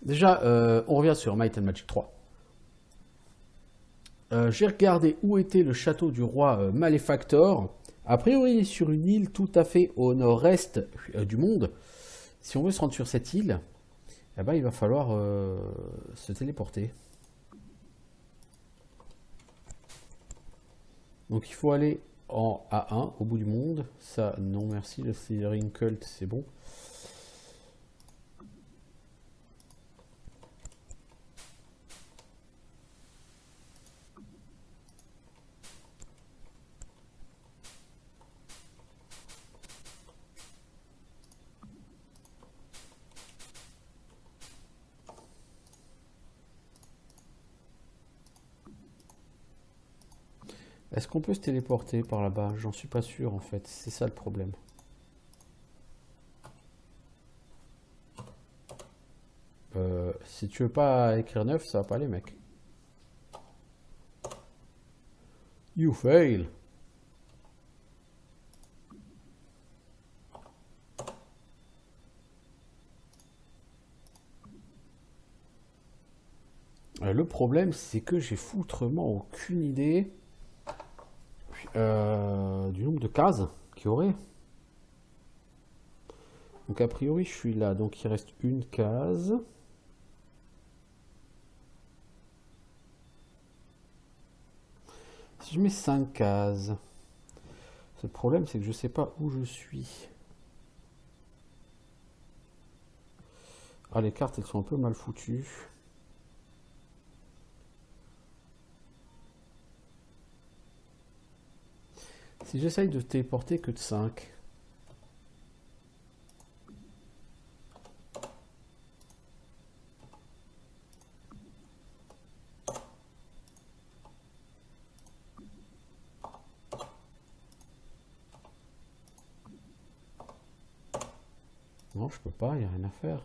Déjà, on revient sur Might and Magic 3. J'ai regardé où était le château du roi Maléfactor. A priori, il est sur une île tout à fait au nord-est du monde. Si on veut se rendre sur cette île, eh ben, il va falloir se téléporter. Donc il faut aller en A1 au bout du monde. Ça, non merci. Le Slithering Cult, c'est bon. Est-ce qu'on peut se téléporter par là-bas? J'en suis pas sûr en fait. C'est ça le problème. Si tu veux pas écrire 9, ça va pas aller, mec. You fail. Le problème, c'est que j'ai foutrement aucune idée du nombre de cases qu'il y aurait. Donc a priori, je suis là, donc il reste une case. Si je mets 5 cases, le problème, c'est que je sais pas où je suis. Ah, les cartes, elles sont un peu mal foutues. Si j'essaye de téléporter que de 5. Non, je peux pas, il n'y a rien à faire.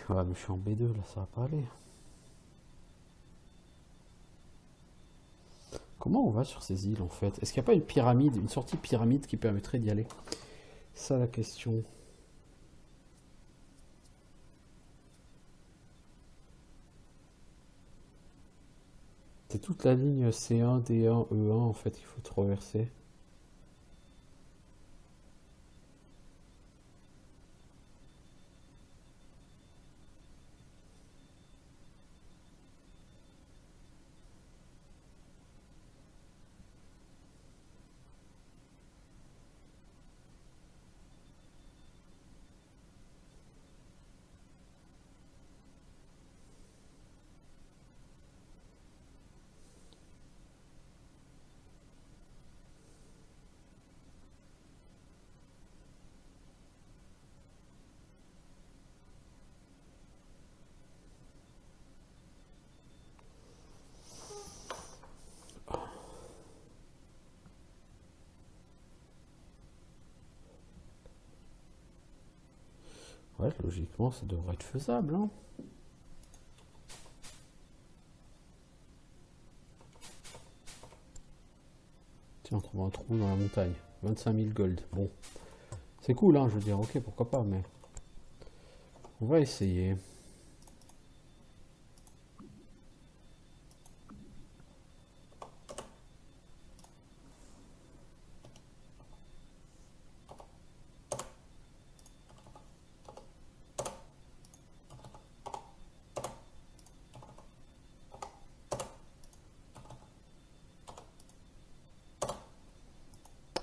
Ouais, mais je suis en B2, là, ça va pas aller. Comment on va sur ces îles, en fait? Est-ce qu'il n'y a pas une pyramide, une sortie pyramide qui permettrait d'y aller? C'est ça la question. C'est toute la ligne C1, D1, E1, en fait, qu'il faut traverser. Ouais, logiquement, ça devrait être faisable, hein. Tiens, on trouve un trou dans la montagne. 25 000 gold. Bon, c'est cool, hein, je veux dire, ok, pourquoi pas, mais on va essayer.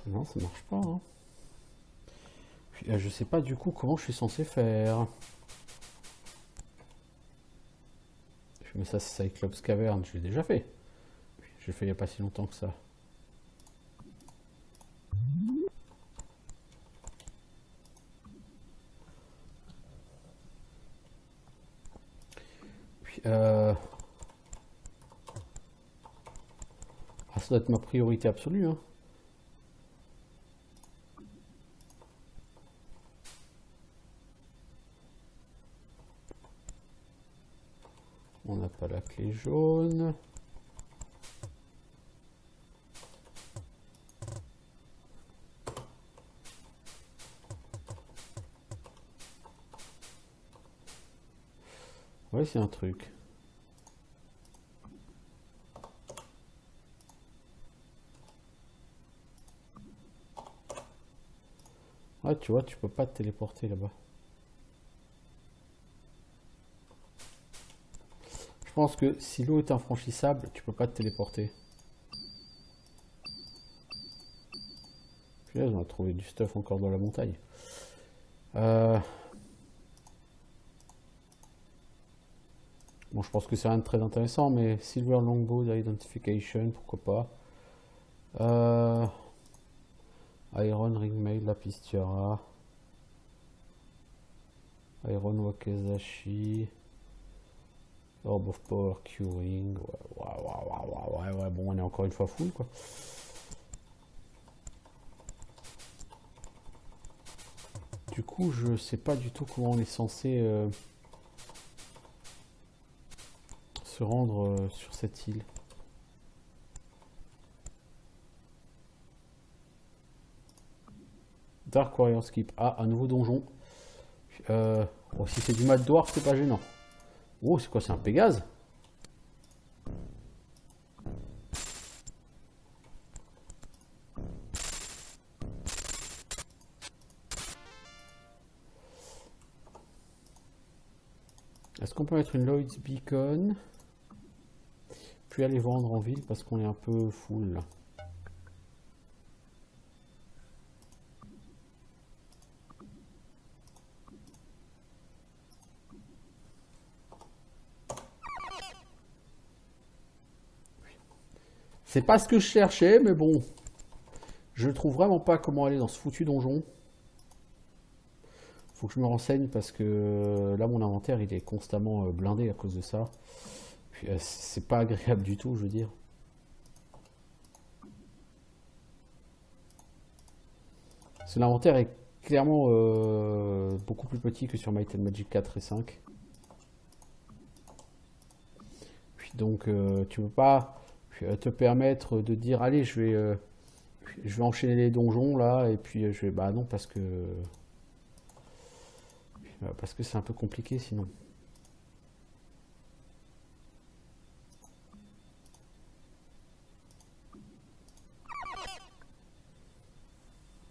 Non, ça marche pas, hein. Puis, je sais pas du coup comment je suis censé faire. Mais ça, c'est Cyclops Cavern, je l'ai déjà fait. J'ai fait il n'y a pas si longtemps que ça. Puis, ah, ça doit être ma priorité absolue, hein. On n'a pas la clé jaune. Ouais, c'est un truc. Ah, tu vois, tu peux pas te téléporter là-bas. Je pense que si l'eau est infranchissable, tu peux pas te téléporter. Puis là, on a trouvé du stuff encore dans la montagne. Bon, je pense que c'est rien de très intéressant, mais Silver Longbow Identification, pourquoi pas. Iron Ringmail, Lapis Tiara. Iron Wakizashi. Orb of Power Curing. Ouais, bon, on est encore une fois full, quoi. Du coup, je sais pas du tout comment on est censé se rendre sur cette île. Dark Warrior Skip. Ah, un nouveau donjon. Oh, si c'est du Mad Dwarf, c'est pas gênant. Oh, c'est quoi? C'est un Pégase? Est-ce qu'on peut mettre une Lloyd's Beacon? Puis aller vendre en ville parce qu'on est un peu full là. C'est pas ce que je cherchais, mais bon. Je trouve vraiment pas comment aller dans ce foutu donjon. Faut que je me renseigne parce que là, mon inventaire, il est constamment blindé à cause de ça. Puis c'est pas agréable du tout, je veux dire. Parce que l'inventaire est clairement beaucoup plus petit que sur Might and Magic 4 et 5. Puis donc, tu peux pas te permettre de dire allez, je vais enchaîner les donjons là, et puis je vais. Bah non, parce que c'est un peu compliqué sinon.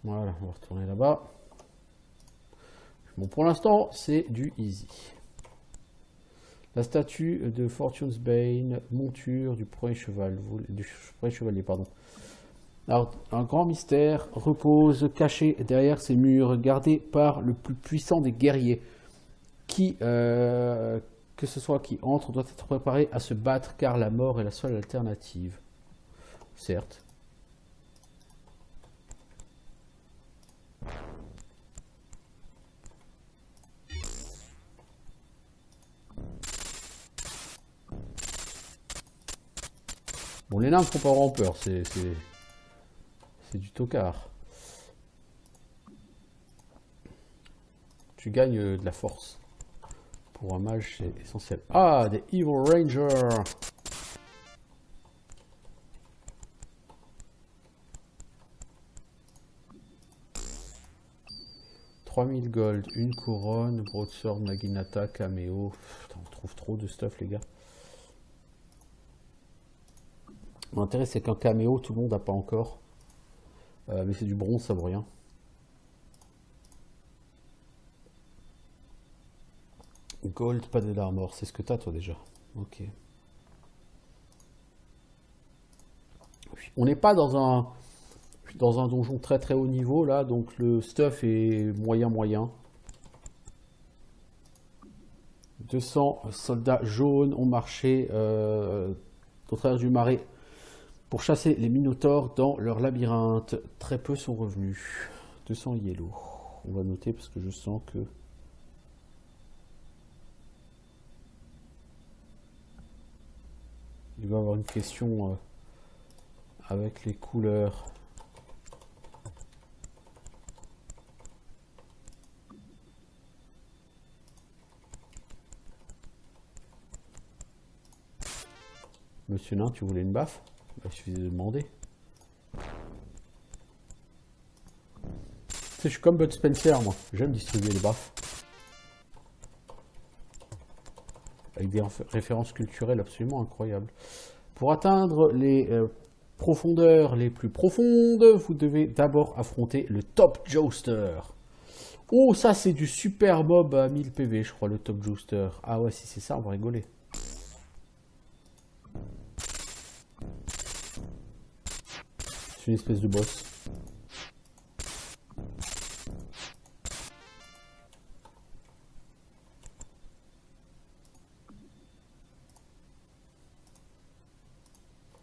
Voilà, on va retourner là-bas. Bon, pour l'instant, c'est du easy. La statue de Fortune's Bane, monture du premier cheval, du premier chevalier, pardon. Alors, un grand mystère repose caché derrière ces murs, gardé par le plus puissant des guerriers. Qui, que ce soit qui entre, doit être préparé à se battre, car la mort est la seule alternative. Certes. Bon, les nains ne font pas vraiment peur, c'est du tocard. Tu gagnes de la force. Pour un mage, c'est essentiel. Ah, des Evil Rangers! « 3000 gold, une couronne, broadsword, naginata, caméo. » Putain, on trouve trop de stuff, les gars. Mon intérêt, c'est qu'un caméo, tout le monde n'a pas encore. Mais c'est du bronze, ça vaut rien. Gold, pas de l'armor, c'est ce que t'as toi déjà. Ok. On n'est pas dans un donjon très très haut niveau là, donc le stuff est moyen. 200 soldats jaunes ont marché au travers du marais pour chasser les minotaures dans leur labyrinthe. Très peu sont revenus. 200 yellow. On va noter parce que je sens que... il va y avoir une question avec les couleurs. Monsieur Nain, tu voulais une baffe? Bah, il suffisait de demander. Tu sais, je suis comme Bud Spencer, moi. J'aime distribuer les baffes. Avec des références culturelles absolument incroyables. Pour atteindre les profondeurs les plus profondes, vous devez d'abord affronter le Top Jouster. Oh, ça c'est du super mob à 1000 PV, je crois, le Top Jouster. Ah ouais, si c'est ça, on va rigoler. C'est une espèce de boss.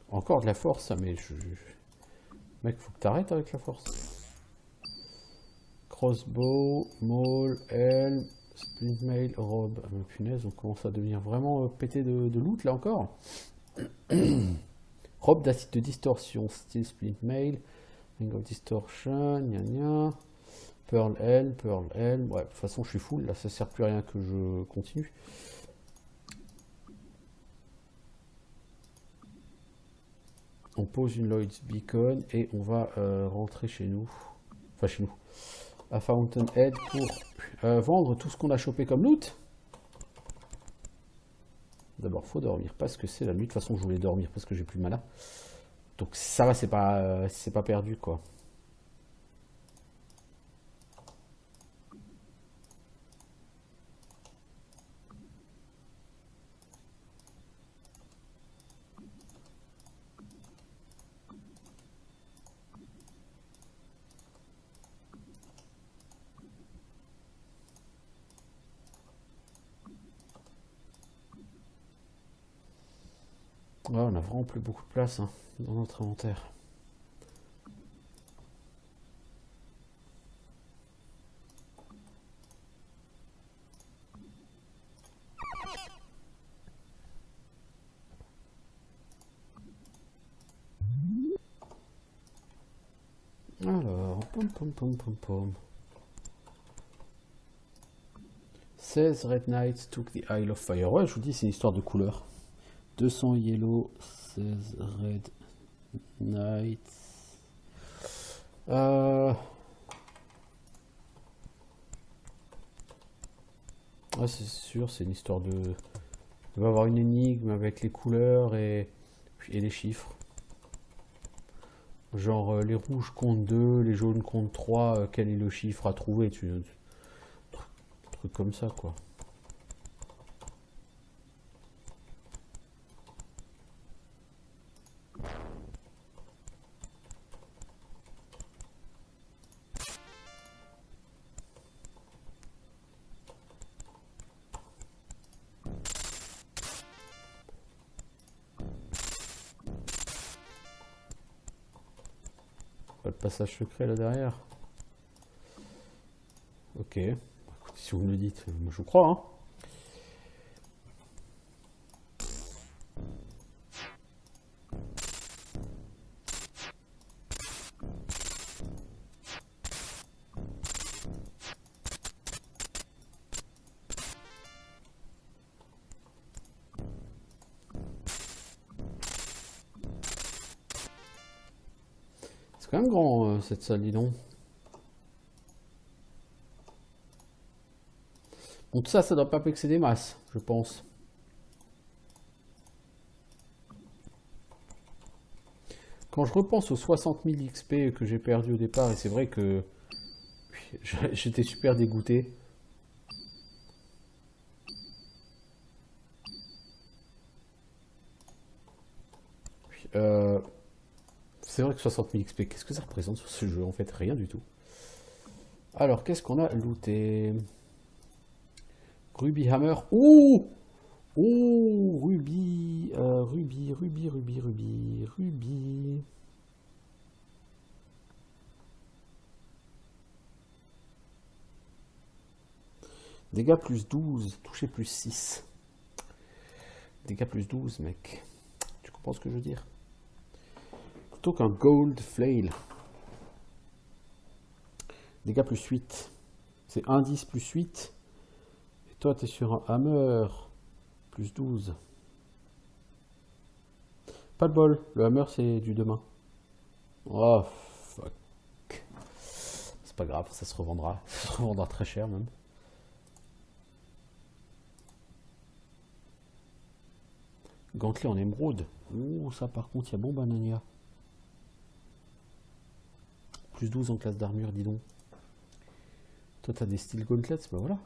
Encore de la force, ça, mais mec, faut que t'arrêtes avec la force. Crossbow, maul, helm, splint mail, robe. Ah, mais punaise, on commence à devenir vraiment pété de loot là encore. Robe d'acide de distorsion, steel splint mail, ring of distortion, gna gna. Pearl helm, ouais, de toute façon je suis full, là ça sert plus à rien que je continue. On pose une Lloyd's Beacon et on va rentrer chez nous. Enfin chez nous. À Fountainhead pour vendre tout ce qu'on a chopé comme loot. D'abord faut dormir parce que c'est la nuit. De toute façon je voulais dormir parce que j'ai plus de mana. Donc ça va, c'est pas perdu quoi. Ouais, on a vraiment plus beaucoup de place hein, dans notre inventaire. Alors, pom pom pom pom pom. 16 Red Knights took the Isle of Fire. Ouais, je vous dis, c'est une histoire de couleur. 200 yellow, 16 red knights. Ouais, c'est sûr, c'est une histoire de... Il va y avoir une énigme avec les couleurs et les chiffres. Genre, les rouges comptent 2, les jaunes comptent 3, quel est le chiffre à trouver? Truc comme ça, quoi. Pas de passage secret là derrière. Ok. Écoutez, si vous me le dites, moi je vous crois, hein. C'est quand même grand cette salle, dis donc. Bon, tout ça, ça doit pas pexer des masses, je pense. Quand je repense aux 60 000 XP que j'ai perdu au départ, et c'est vrai que j'étais super dégoûté. C'est vrai que 60 000 XP, qu'est-ce que ça représente sur ce jeu? En fait, rien du tout. Alors, qu'est-ce qu'on a looté? Ruby Hammer. Ouh! Ouh! Ruby. Ruby. Dégâts plus 12, toucher plus 6. Dégâts plus 12, mec. Tu comprends ce que je veux dire? Plutôt qu'un Gold Flail. Dégâts plus 8. C'est 1,10 plus 8. Et toi, tu es sur un Hammer. Plus 12. Pas de bol, le hammer c'est du demain. Oh fuck. C'est pas grave, ça se revendra. Ça se revendra très cher même. Gantelet en émeraude. Ouh, ça par contre, il y a bon banania. Plus 12 en classe d'armure, dis donc. Toi, t'as des steel gauntlets, bah voilà.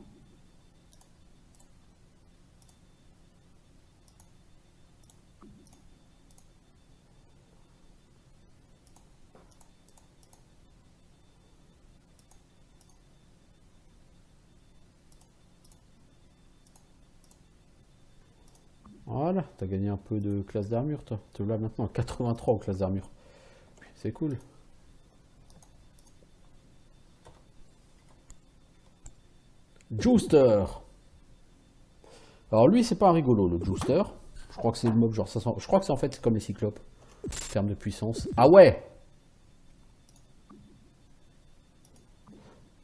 Voilà, t'as gagné un peu de classe d'armure, toi. Te là maintenant à 83 en classe d'armure. C'est cool. Juicer. Alors lui, c'est pas un rigolo, le Juicer. Je crois que c'est le mob genre 500. Je crois que c'est en fait comme les cyclopes. En termes de puissance. Ah ouais!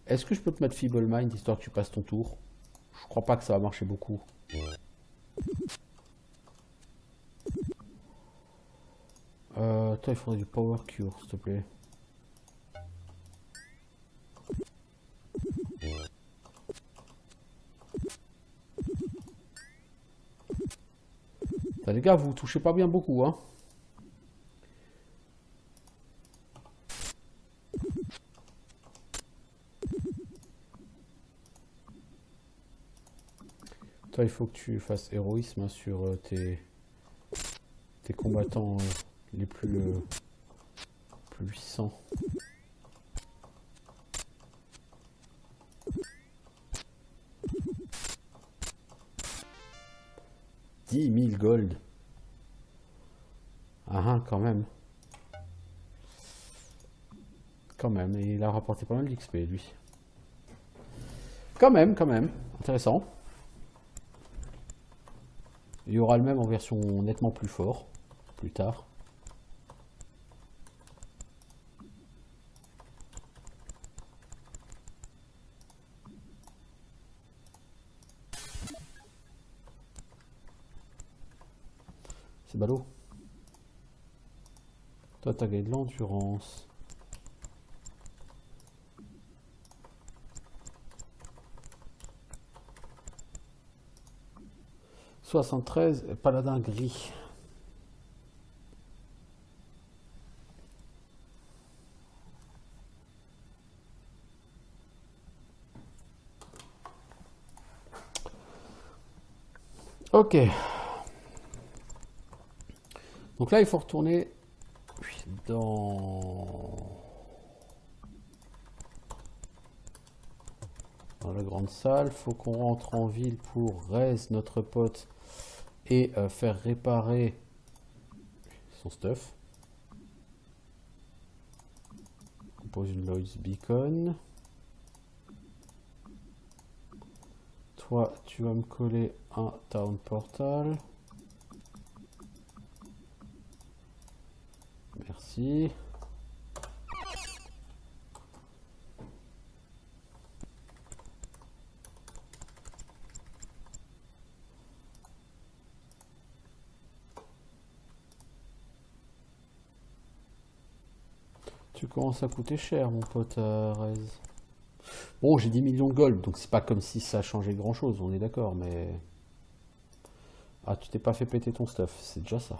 Est-ce que je peux te mettre Feeble Mind histoire que tu passes ton tour? Je crois pas que ça va marcher beaucoup. Toi, il faudrait du Power Cure, s'il te plaît. Les gars, vous touchez pas bien beaucoup, hein. Toi, il faut que tu fasses héroïsme sur tes combattants les plus puissants. 10 000 gold. Ah, quand même. Quand même. Et il a rapporté pas mal d'XP, lui. Quand même, quand même. Intéressant. Il y aura le même en version nettement plus fort, plus tard. C'est ballot. Toi, t'as gagné de l'endurance. « 73, paladin gris. » Ok. Donc là, il faut retourner dans la grande salle. Faut qu'on rentre en ville pour raise notre pote et faire réparer son stuff. On pose une Lloyd's Beacon. Toi, tu vas me coller un Town Portal. Merci. Tu commences à coûter cher, mon pote Rez. Bon, j'ai 10 millions de gold, donc c'est pas comme si ça changeait grand chose, on est d'accord, mais... Ah, tu t'es pas fait péter ton stuff, c'est déjà ça.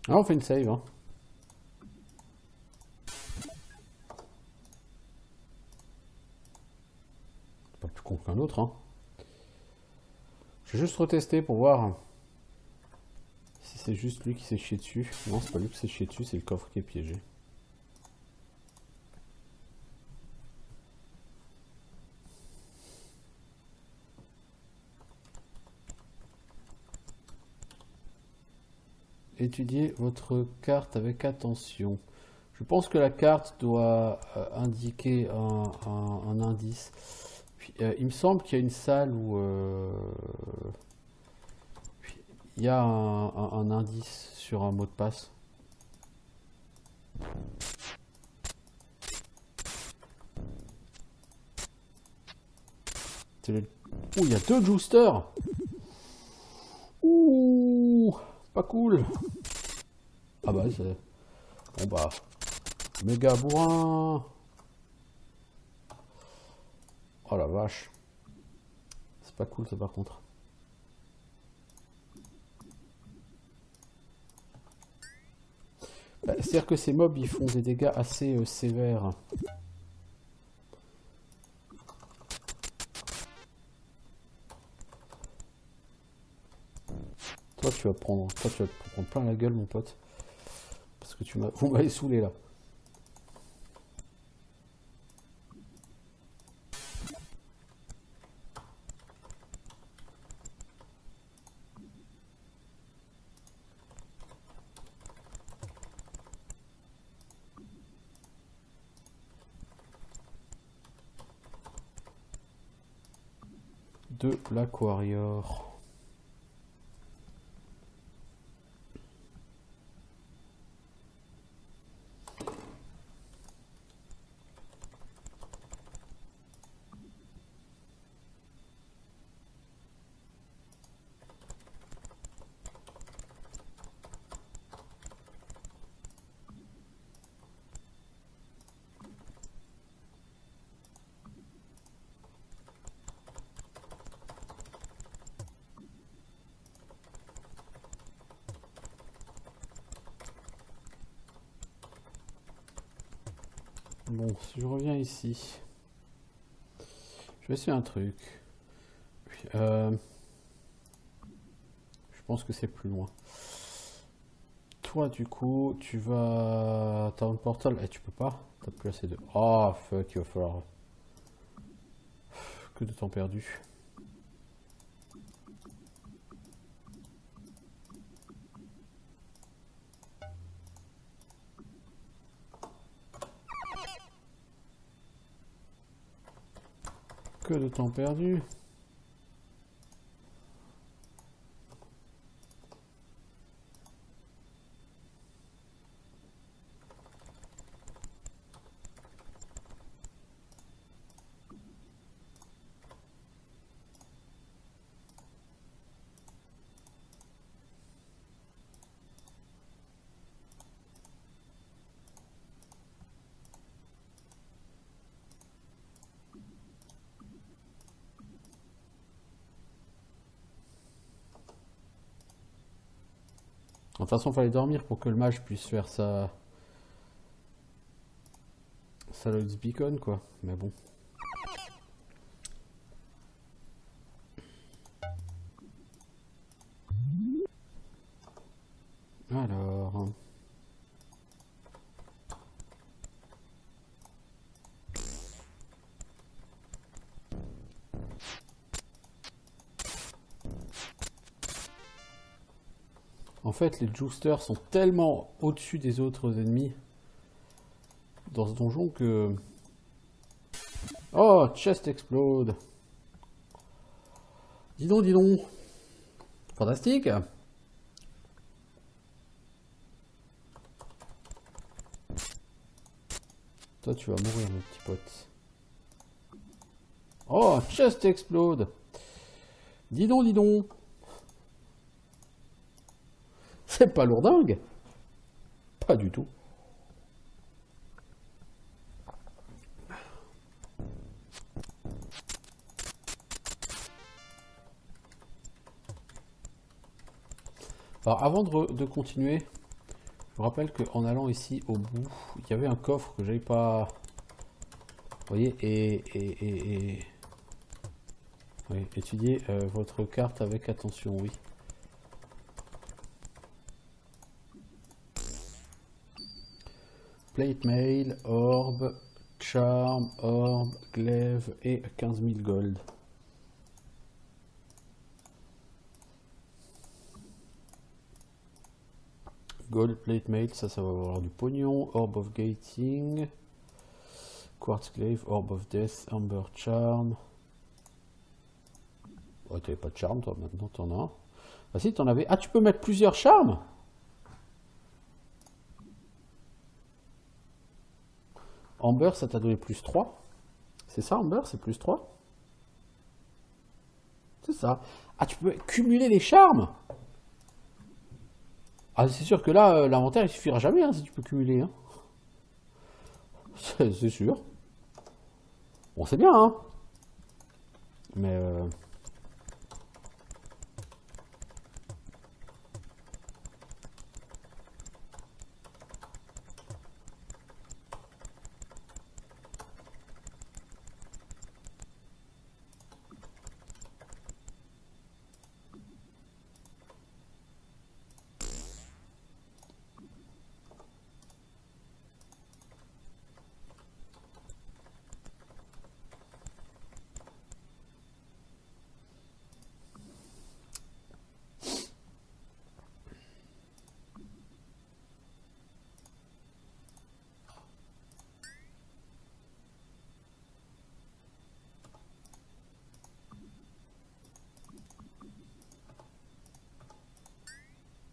Ah, on fait une save, hein. Pas plus con qu'un autre, hein. Je vais juste retester pour voir si c'est juste lui qui s'est chié dessus. Non, c'est pas lui qui s'est chié dessus, c'est le coffre qui est piégé. Étudiez votre carte avec attention. Je pense que la carte doit indiquer un indice. Puis, il me semble qu'il y a une salle où il y a un indice sur un mot de passe. Ouh, il y a 2 Joosters. Ouh, pas cool. Ah bah c'est... Bon bah... Méga bourrin. Oh la vache. C'est pas cool ça par contre. Bah, c'est-à-dire que ces mobs ils font des dégâts assez sévères. Toi tu vas prendre plein la gueule mon pote. Parce que vous m'avez saoulé là. De l'aquarior. Bon, si je reviens ici, je vais essayer un truc. Je pense que c'est plus loin. Toi, du coup, tu vas... T'as un portal? Eh, tu peux pas? T'as plus assez de... Oh, fuck, il va falloir... Que de temps perdu. Que de temps perdu. De toute façon, il fallait dormir pour que le mage puisse faire sa Lloyd's Beacon, quoi. Mais bon. Alors... En fait, les Joosters sont tellement au-dessus des autres ennemis dans ce donjon que... Oh, chest explode. Dis donc, dis donc. Fantastique. Toi, tu vas mourir, mon petit pote. Oh, chest explode. Dis donc, dis donc. C'est pas lourdingue. Pas du tout. Alors avant de continuer, je vous rappelle qu'en allant ici au bout, il y avait un coffre que j'avais pas... Vous voyez, oui, étudiez votre carte avec attention, oui. plate mail, orb, charm, orb, glaive et 15 000 gold. Gold plate mail, ça va avoir du pognon. Orb of gating, quartz glaive, orb of death, amber charm. Oh, tu n'avais pas de charme, toi, maintenant t'en as un. Ah si, t'en avais. Ah, tu peux mettre plusieurs charmes? Amber, ça t'a donné plus 3. C'est ça, Amber, c'est plus 3. C'est ça. Ah, tu peux cumuler les charmes? Ah, c'est sûr que là, l'inventaire, il suffira jamais hein, si tu peux cumuler. Hein. C'est sûr. Bon, c'est bien, hein. Mais...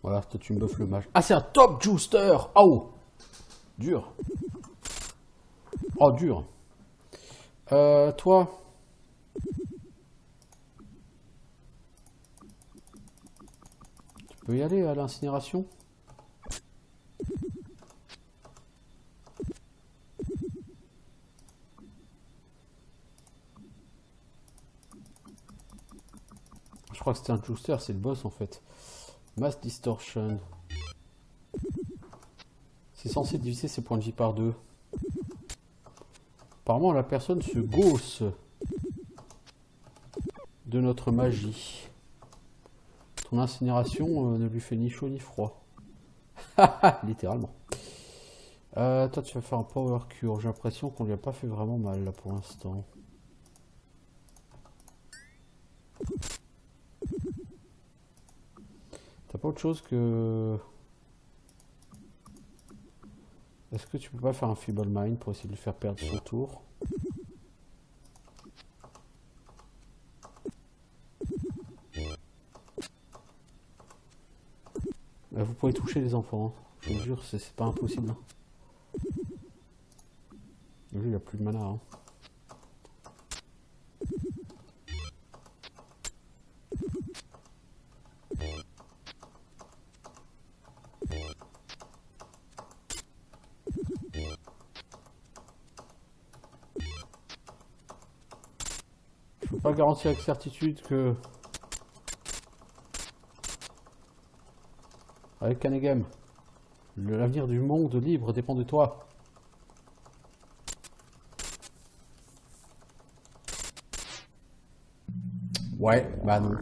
Voilà, toi tu me buffes le mage. Ah, c'est un top juicer. Oh, dur. Oh, dur. Toi. Tu peux y aller à l'incinération? Je crois que c'était un juicer, c'est le boss en fait. Mass Distortion. C'est censé diviser ses points de vie par 2. Apparemment, la personne se gausse de notre magie. Ton incinération ne lui fait ni chaud ni froid. Littéralement. Toi, tu vas faire un power cure. J'ai l'impression qu'on lui a pas fait vraiment mal là pour l'instant. T'as pas autre chose que... Est-ce que tu peux pas faire un Feeble Mind pour essayer de lui faire perdre son tour? Vous pouvez toucher les enfants, hein. Je vous jure, c'est pas impossible. Hein. Lui, il a plus de mana. Hein. Je peux pas garantir avec certitude que... Avec Kanegem, l'avenir du monde libre dépend de toi. Ouais, bah non.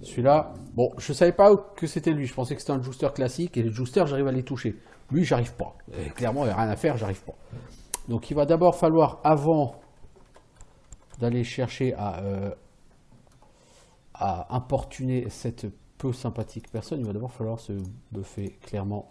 Celui-là, bon, je savais pas que c'était lui. Je pensais que c'était un juicer classique et les jousters, j'arrive à les toucher. Lui, j'arrive pas. Et clairement, il n'y a rien à faire, j'arrive pas. Donc, il va d'abord falloir, avant d'aller chercher à importuner cette peu sympathique personne, il va d'abord falloir se buffer clairement.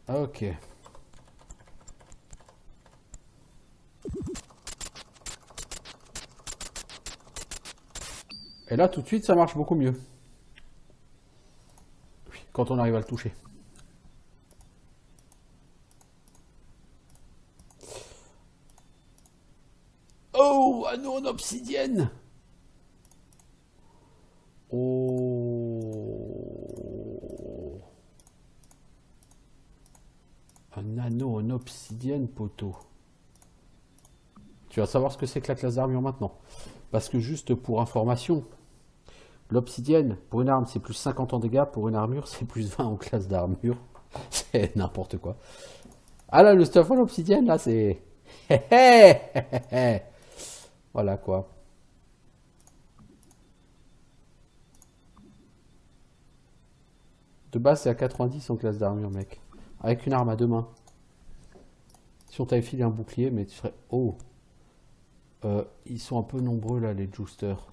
Ok. Et là, tout de suite, ça marche beaucoup mieux. Quand on arrive à le toucher. Oh, anneau en obsidienne. Oh. Un anneau en obsidienne, poteau. Tu vas savoir ce que c'est que la classe d'armure maintenant. Parce que juste pour information, l'obsidienne, pour une arme, c'est plus 50 en dégâts. Pour une armure, c'est plus 20 en classe d'armure. C'est n'importe quoi. Ah là, le stuff en obsidienne, là, c'est... Voilà quoi. De base, c'est à 90 en classe d'armure, mec. Avec une arme à deux mains. Si on t'avait filé un bouclier, mais tu serais... Oh. Ils sont un peu nombreux, là, les jousters.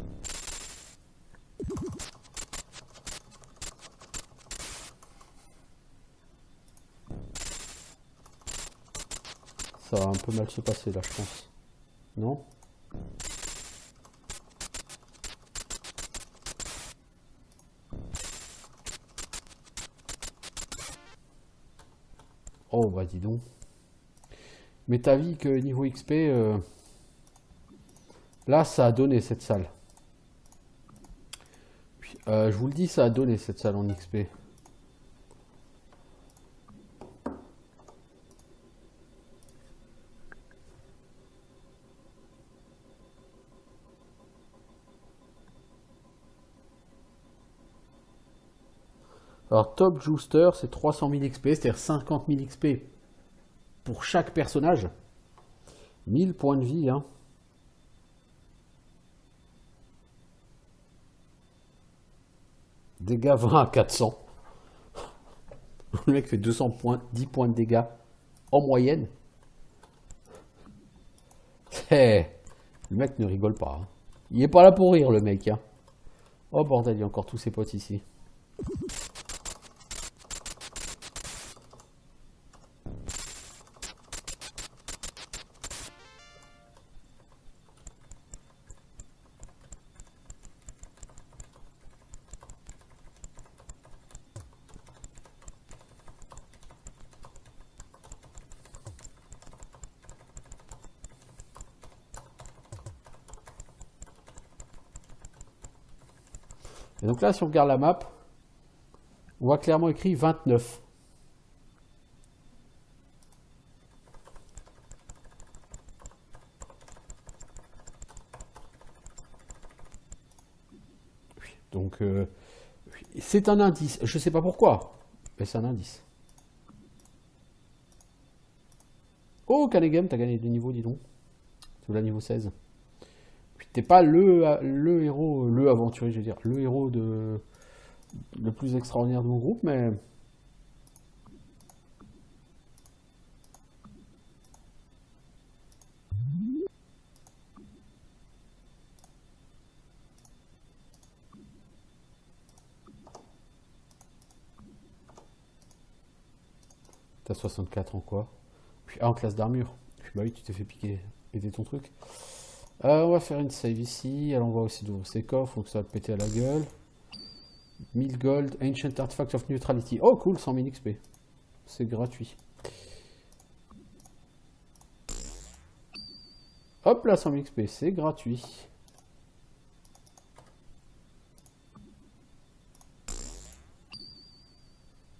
Ça va un peu mal se passer, là, je pense. Non? Oh, bah dis donc. Mais t'as vu que niveau XP, là, ça a donné cette salle. Puis, je vous le dis, ça a donné cette salle en XP. Alors, Top Jouster, c'est 300 000 XP, c'est-à-dire 50 000 XP pour chaque personnage. 1000 points de vie, hein. Dégâts 20 à 400. Le mec fait 200 points, 10 points de dégâts en moyenne. Le mec ne rigole pas, hein. Il est pas là pour rire, le mec, hein. Oh bordel, il y a encore tous ses potes ici. Et donc là, si on regarde la map, on voit clairement écrit 29. Donc, c'est un indice. Je sais pas pourquoi, mais c'est un indice. Oh, Kanegame, t'as gagné 2 niveaux, dis donc. Tu là, niveau 16. Puis t'es pas le héros, le aventurier, je veux dire, le héros le plus extraordinaire de mon groupe, mais... T'as 64 en quoi? Puis, en classe d'armure. Bah oui, tu t'es fait péter ton truc. On va faire une save ici. Alors on va aussi d'ouvrir ces coffres, donc ça va te péter à la gueule. 1000 gold, Ancient Artifact of Neutrality. Oh cool, 100 000 XP. C'est gratuit. Hop là, 100 000 XP, c'est gratuit.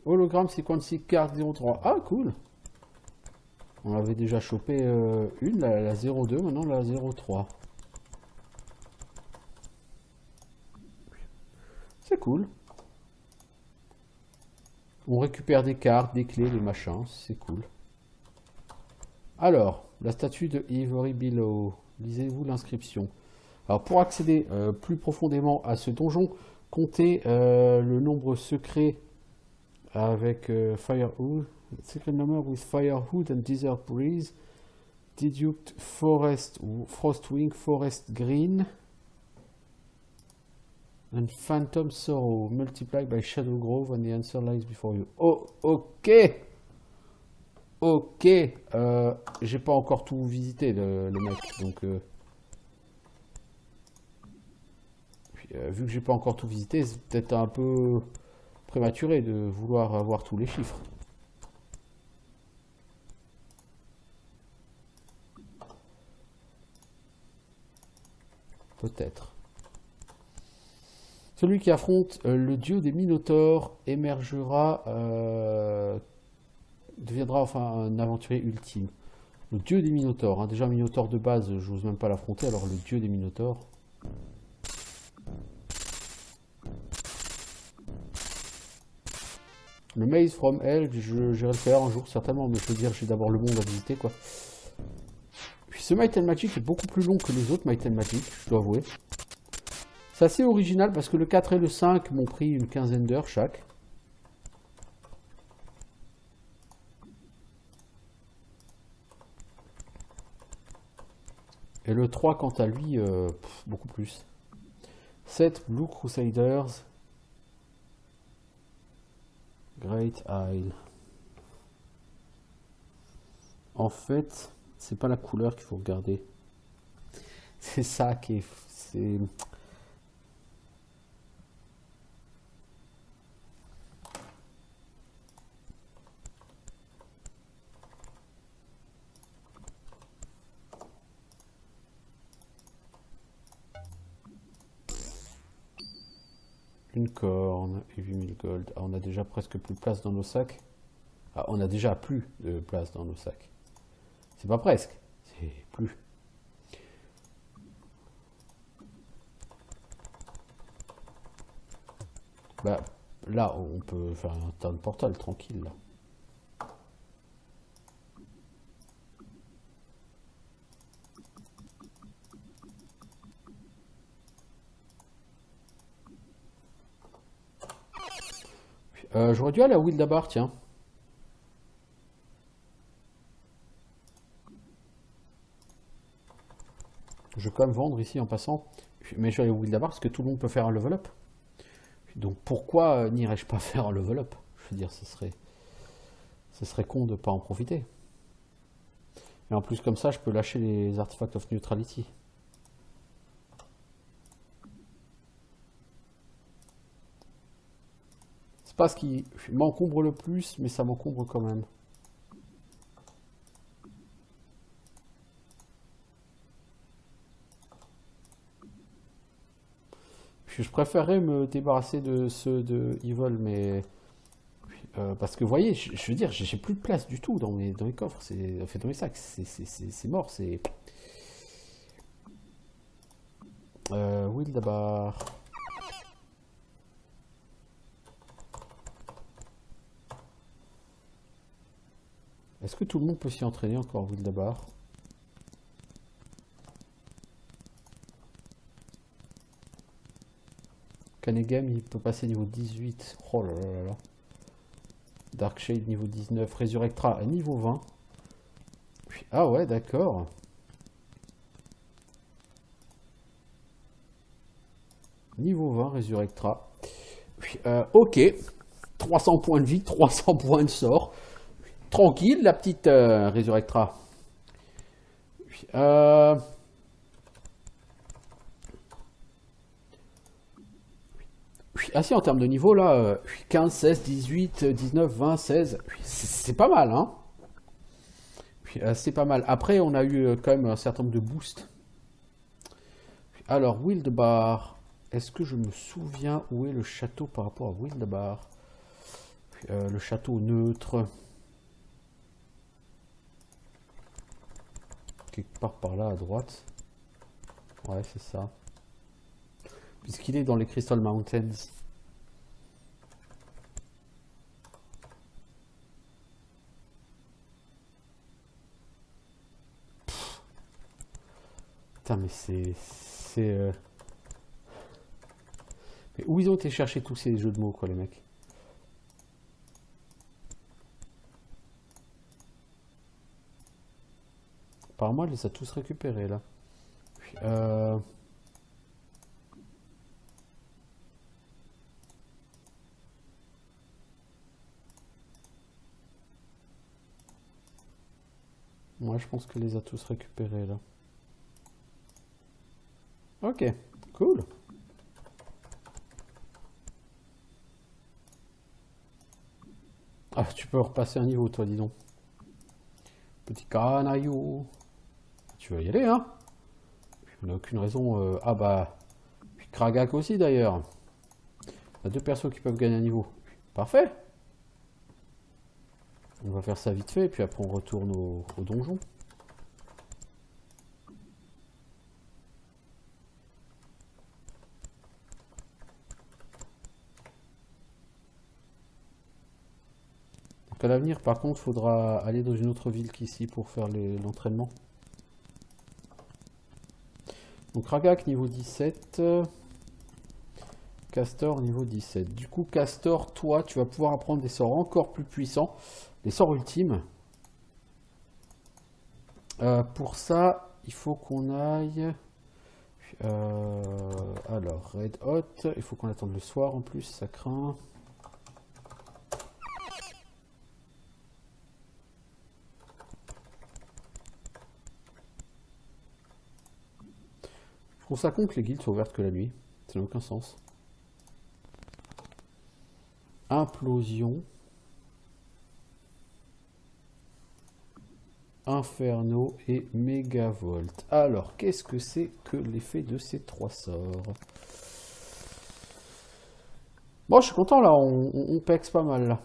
Hologramme Sequencing Card 03. Ah cool. On avait déjà chopé une, la 02, maintenant la 03. C'est cool. On récupère des cartes, des clés, des machins, c'est cool. Alors, la statue de Ivory Below. Lisez-vous l'inscription. Alors, pour accéder plus profondément à ce donjon, comptez le nombre secret avec Firehood. Secret number with Firehood and Desert Breeze. Deduked Forest, Frostwing, Forest Green. And Phantom Sorrow, multiplied by Shadow Grove, and the answer lies before you. Oh, ok. Ok. J'ai pas encore tout visité, le mec, donc... vu que j'ai pas encore tout visité, c'est peut-être un peu prématuré de vouloir avoir tous les chiffres. Peut-être. Celui qui affronte le dieu des Minotaures émergera, deviendra enfin un aventurier ultime. Le dieu des Minotaures, hein. Déjà un Minotaure de base, je n'ose même pas l'affronter, alors le dieu des Minotaures. Le Maze from Hell, j'irai le faire un jour certainement, mais je veux dire, j'ai d'abord le monde à visiter, quoi. Puis ce Might and Magic est beaucoup plus long que les autres Might and Magic, je dois avouer. C'est assez original parce que le 4 et le 5 m'ont pris une quinzaine d'heures chaque. Et le 3, quant à lui, beaucoup plus. 7 Blue Crusaders. Great Isle. En fait, c'est pas la couleur qu'il faut regarder. C'est ça qui est... C'est... Une corne et 8000 gold. Ah, on a déjà presque plus de place dans nos sacs. Ah, on a déjà plus de place dans nos sacs. C'est pas presque, c'est plus. Bah, là, on peut faire un tas de portal tranquille, là. J'aurais dû aller à Wildabar, tiens. Je vais quand même vendre ici en passant. Mais je vais aller au Wildabar parce que tout le monde peut faire un level up. Donc pourquoi n'irais-je pas faire un level up? Je veux dire, ce serait con de ne pas en profiter. Et en plus comme ça, je peux lâcher les artifacts of neutrality. C'est pas ce qui m'encombre le plus, mais ça m'encombre quand même. Je préférerais me débarrasser de ceux de Evil, mais... parce que vous voyez, je veux dire, j'ai plus de place du tout dans mes coffres, fait dans mes sacs, c'est mort, c'est... Wildabar. Est-ce que tout le monde peut s'y entraîner encore, Wildabar? Canegame, il peut passer niveau 18. Oh là là là là. Darkshade niveau 19. Resurrectra à niveau 20. Ah ouais, d'accord. Niveau 20, Resurrectra. Ok. 300 points de vie, 300 points de sort. Tranquille, la petite Resurrectra. Ah si, en termes de niveau, là, 15, 16, 18, 19, 20, 16, c'est pas mal, hein. C'est pas mal. Après, on a eu quand même un certain nombre de boosts. Alors, Wildabar. Est-ce que je me souviens où est le château par rapport à Wildabar? Le château neutre. Quelque part par là à droite. Ouais, c'est ça. Puisqu'il est dans les Crystal Mountains. Putain, mais c'est... Mais où ils ont été chercher tous ces jeux de mots, quoi, les mecs? Apparemment, elle les a tous récupérés, là. Moi, je pense qu'elle les a tous récupérés, là. Ok, cool. Ah, tu peux repasser un niveau, toi, dis donc. Petit canaillou. Tu vas y aller, hein? On n'a aucune raison. Ah bah... Puis Kragak aussi, d'ailleurs. On a deux persos qui peuvent gagner un niveau. Parfait. On va faire ça vite fait, puis après on retourne au donjon. À l'avenir, par contre, faudra aller dans une autre ville qu'ici pour faire l'entraînement. Donc Ragak niveau 17. Castor niveau 17. Du coup, Castor, toi, tu vas pouvoir apprendre des sorts encore plus puissants. Des sorts ultimes. Pour ça, il faut qu'on aille... alors, Red Hot. Il faut qu'on attende le soir en plus, ça craint. Je trouve ça con que les guildes soient ouvertes que la nuit. Ça n'a aucun sens. Implosion. Inferno et Mégavolt. Alors, qu'est-ce que c'est que l'effet de ces trois sorts? Bon, je suis content là, on pexe pas mal là.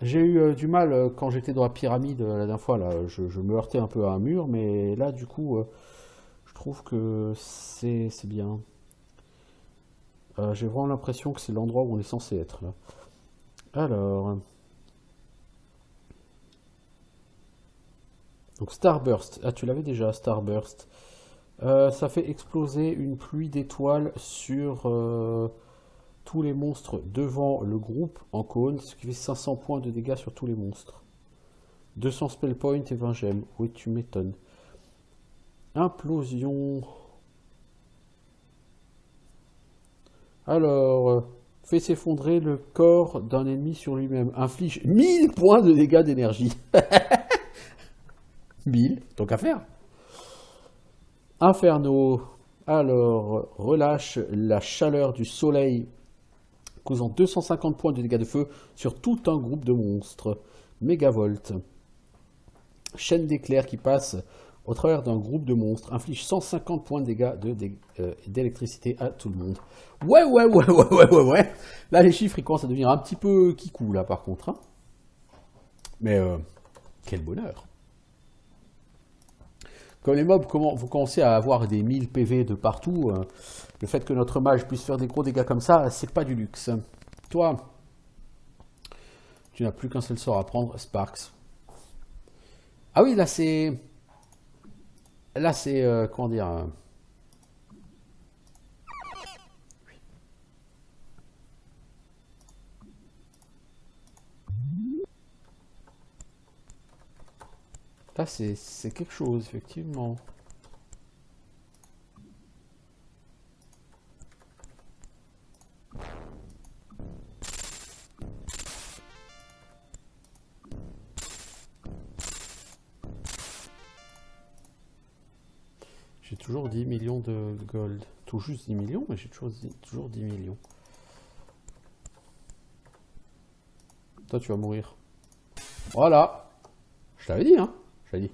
J'ai eu du mal quand j'étais dans la pyramide la dernière fois, là, je me heurtais un peu à un mur, mais là du coup, je trouve que c'est bien. J'ai vraiment l'impression que c'est l'endroit où on est censé être là. Alors... Donc Starburst, ah tu l'avais déjà, Starburst. Ça fait exploser une pluie d'étoiles sur tous les monstres devant le groupe en cône, ce qui fait 500 points de dégâts sur tous les monstres. 200 spell points et 20 gemmes. Oui, tu m'étonnes. Implosion. Alors, fait s'effondrer le corps d'un ennemi sur lui-même. Inflige 1000 points de dégâts d'énergie. 1000, donc à faire. Inferno. Alors, relâche la chaleur du soleil, causant 250 points de dégâts de feu sur tout un groupe de monstres. Mégavolt. Chaîne d'éclairs qui passe au travers d'un groupe de monstres, inflige 150 points de dégâts d'électricité à tout le monde. Ouais. Là, les chiffres, ils commencent à devenir un petit peu kikou, là, par contre. Hein. Mais, quel bonheur. Comme les mobs vont commencer à avoir des 1000 PV de partout, le fait que notre mage puisse faire des gros dégâts comme ça, c'est pas du luxe. Toi, tu n'as plus qu'un seul sort à prendre, Sparks. Ah oui, là c'est... Là c'est... comment dire... Là c'est quelque chose, effectivement. J'ai toujours 10 millions de gold. Tout juste 10 millions, mais j'ai toujours 10 millions. Toi, tu vas mourir. Voilà. Je t'avais dit, hein. Je l'avais dit.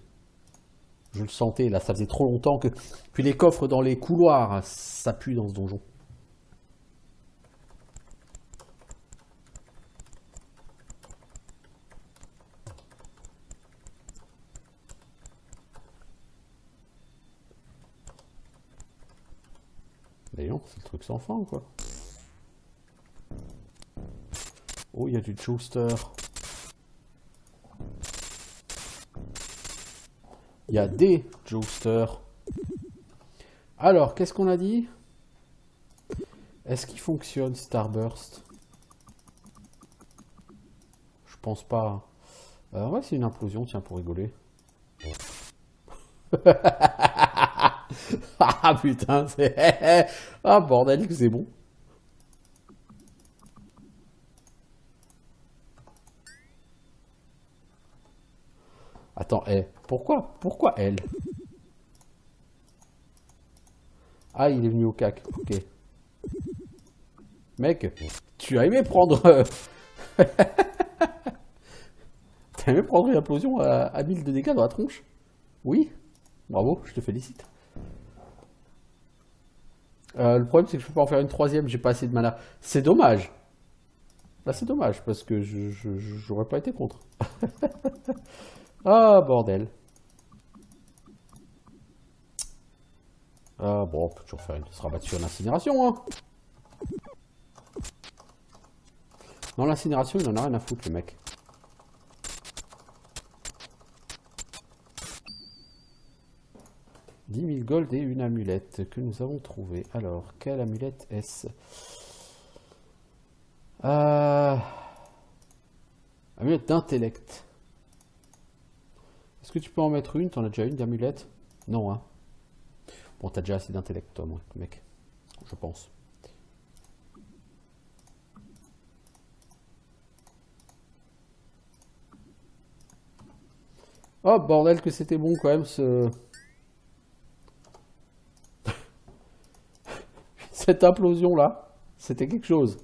Je le sentais, là, ça faisait trop longtemps que... Puis les coffres dans les couloirs, ça pue dans ce donjon. D'ailleurs, c'est le truc sans fin ou quoi? Oh, il y a du Joester. Il y a des Joester. Alors, qu'est-ce qu'on a dit? Est-ce qu'il fonctionne, Starburst? Je pense pas. Ouais, c'est une implosion, tiens, pour rigoler. Ah putain, c'est... Ah bordel, que c'est bon. Attends, pourquoi elle? Ah, il est venu au cac, ok. Mec, tu as aimé prendre... T'as aimé prendre une implosion à 1000 de dégâts dans la tronche? Oui? Bravo, je te félicite. Le problème, c'est que je peux pas en faire une troisième, j'ai pas assez de mana. C'est dommage. Là, c'est dommage, parce que j'aurais pas été contre. Ah, bordel. Ah, bon, on peut toujours faire se rabattre sur l'incinération, hein. Non, l'incinération, il en a rien à foutre, le mec. 10 000 gold et une amulette que nous avons trouvée. Alors, quelle amulette est-ce? Amulette d'intellect. Est-ce que tu peux en mettre une? T'en as déjà une d'amulette? Non, hein. Bon, t'as déjà assez d'intellect, toi, mec. Je pense. Oh, bordel, que c'était bon, quand même, ce... Cette implosion-là. C'était quelque chose.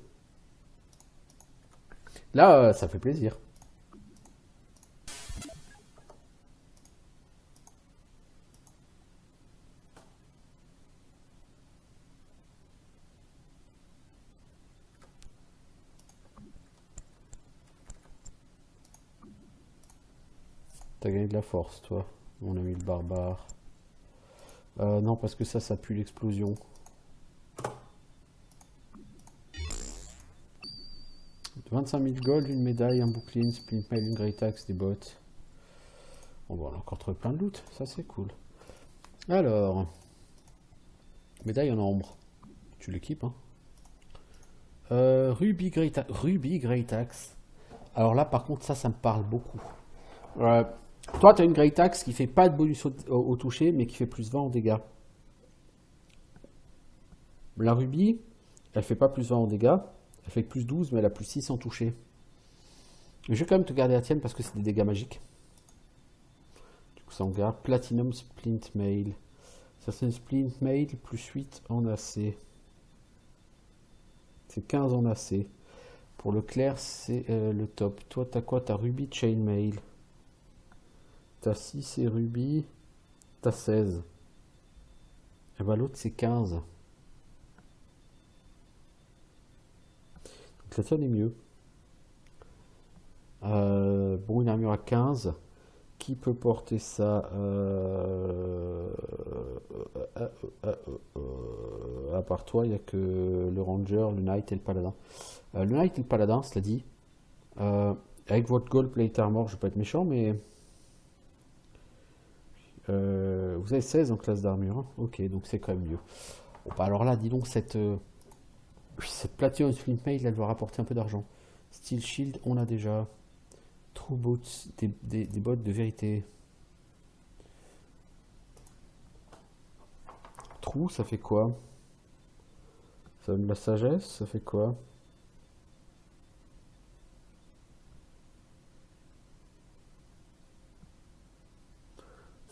Là, ça fait plaisir. T'as gagné de la force, toi, mon ami le barbare. Non, parce que ça pue l'explosion. « 25 000 gold, une médaille, un bouclier, une splint mail, une great axe, des bottes. » Bon, on a encore trouvé plein de loot, ça c'est cool. Alors, médaille en ambre. Tu l'équipes, hein. Ruby Great Axe. Alors là, par contre, ça me parle beaucoup. Toi, tu as une Great Axe qui fait pas de bonus au toucher, mais qui fait plus 20 en dégâts. La Ruby, elle fait pas plus 20 en dégâts. Elle fait plus 12, mais elle a plus 6 en toucher. Je vais quand même te garder la tienne parce que c'est des dégâts magiques. Du coup, ça on garde. Platinum Splint Mail. Ça, c'est une Splint Mail plus 8 en AC. C'est 15 en AC. Pour le clair, c'est le top. Toi, t'as quoi? T'as Ruby Chainmail. T'as 6 et Ruby. T'as 16. Et bah l'autre, c'est 15. Donc la tienne est mieux. Bon, une armure à 15. Qui peut porter ça à part toi, il n'y a que le Ranger, le Knight et le Paladin. Le Knight et le Paladin, cela dit, avec votre Gold Plate Armor, je vais pas être méchant, mais vous avez 16 en classe d'armure. Hein. Ok, donc c'est quand même mieux. Bon, bah alors là, dis donc, cette Platinum Splint Mail, elle doit rapporter un peu d'argent. Steel Shield, on a déjà. True Boots, des bottes de vérité. Trou, ça fait quoi? Ça donne de la sagesse, ça fait quoi?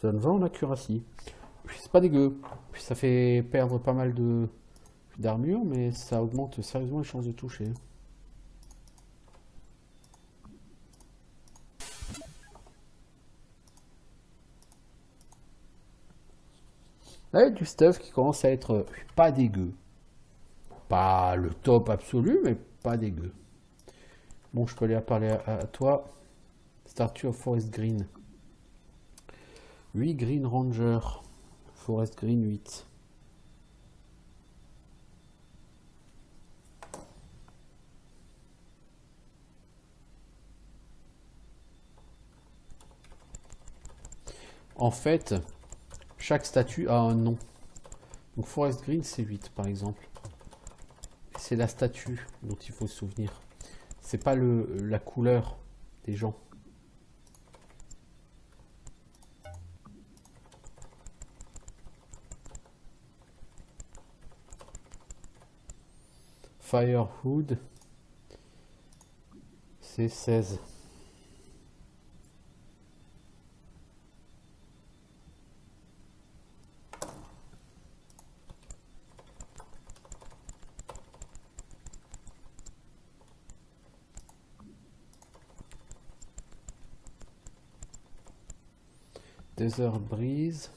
Ça donne 20 en accuracy. C'est pas dégueu. Puis ça fait perdre pas mal d'armure, mais ça augmente sérieusement les chances de toucher. Là, du stuff qui commence à être pas dégueu. Pas le top absolu, mais pas dégueu. Bon, je peux aller parler à toi. Statue of Forest Green. 8 Green Ranger. Forest Green 8. En fait, chaque statue a un nom. Donc Forest Green, c'est 8 par exemple. C'est la statue dont il faut se souvenir. C'est pas la couleur des gens. Firehood, c'est 16. Desert Breeze,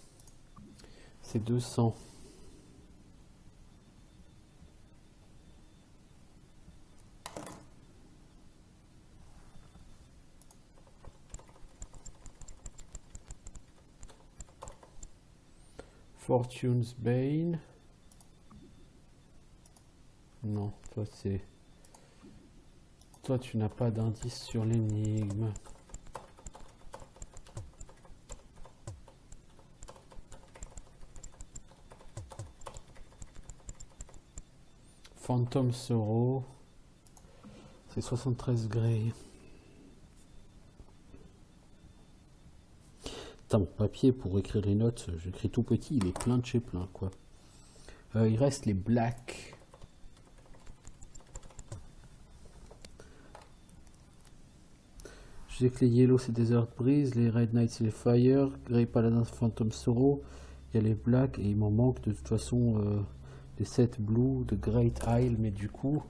c'est 200. Fortune's Bane. Non, toi c'est... Toi tu n'as pas d'indice sur l'énigme. Phantom Sorrow. C'est 73 Grey. Putain, mon papier pour écrire les notes, j'écris tout petit, il est plein de chez plein, quoi. Il reste les Black. Je sais que les Yellow c'est Desert Breeze, les Red Knight c'est les Fire, Grey Paladin Phantom Sorrow, il y a les Black et il m'en manque de toute façon les 7 Blue de Great Isle, mais du coup,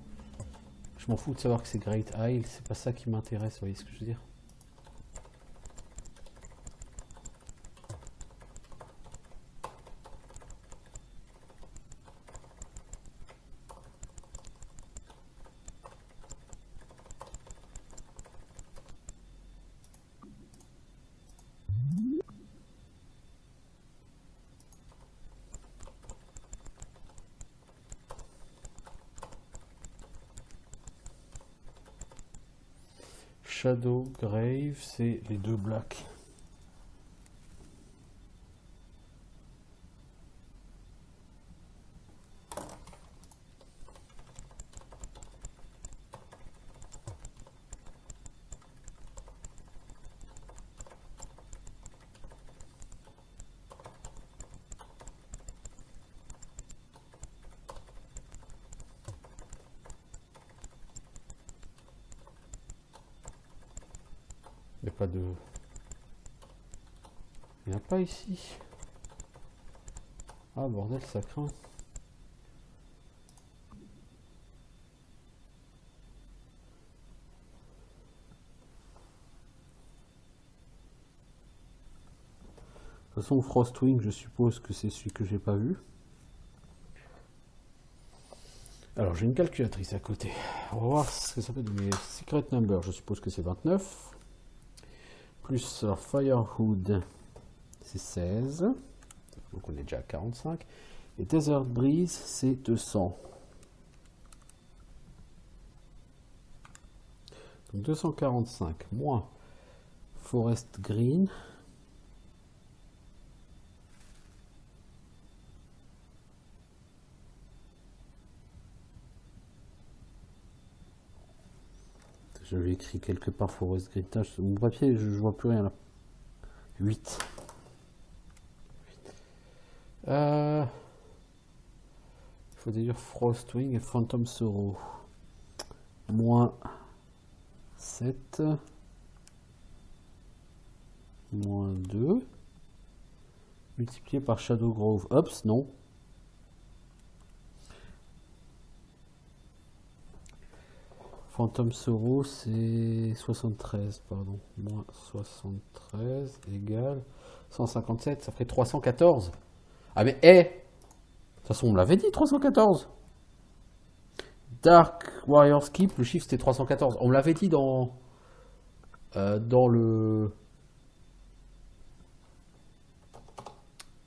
je m'en fous de savoir que c'est Great Isle, c'est pas ça qui m'intéresse, vous voyez ce que je veux dire? Shadow Grave, c'est les 2 Black. Il n'y a pas de... Il n'y en a pas ici. Ah bordel, ça craint. De toute façon, Frostwing, je suppose que c'est celui que j'ai pas vu. Alors, j'ai une calculatrice à côté. On va voir ce que ça fait de mes secret number. Je suppose que c'est 29. Plus Firehood, c'est 16. Donc, on est déjà à 45. Et Desert Breeze, c'est 200. Donc, 245 moins Forest Green. Je l'ai écrit quelque part, Forest Green. Mon papier, je vois plus rien là. 8. Il faut dire Frostwing et Phantom Sorrow. Moins 7. Moins 2. Multiplié par Shadow Grove. Oups, non. Phantom Sorrow, c'est 73, pardon. Moins 73 égale 157, ça ferait 314. Ah mais, de toute façon, on me l'avait dit, 314. Dark Warrior Skip, le chiffre c'était 314. On me l'avait dit dans le...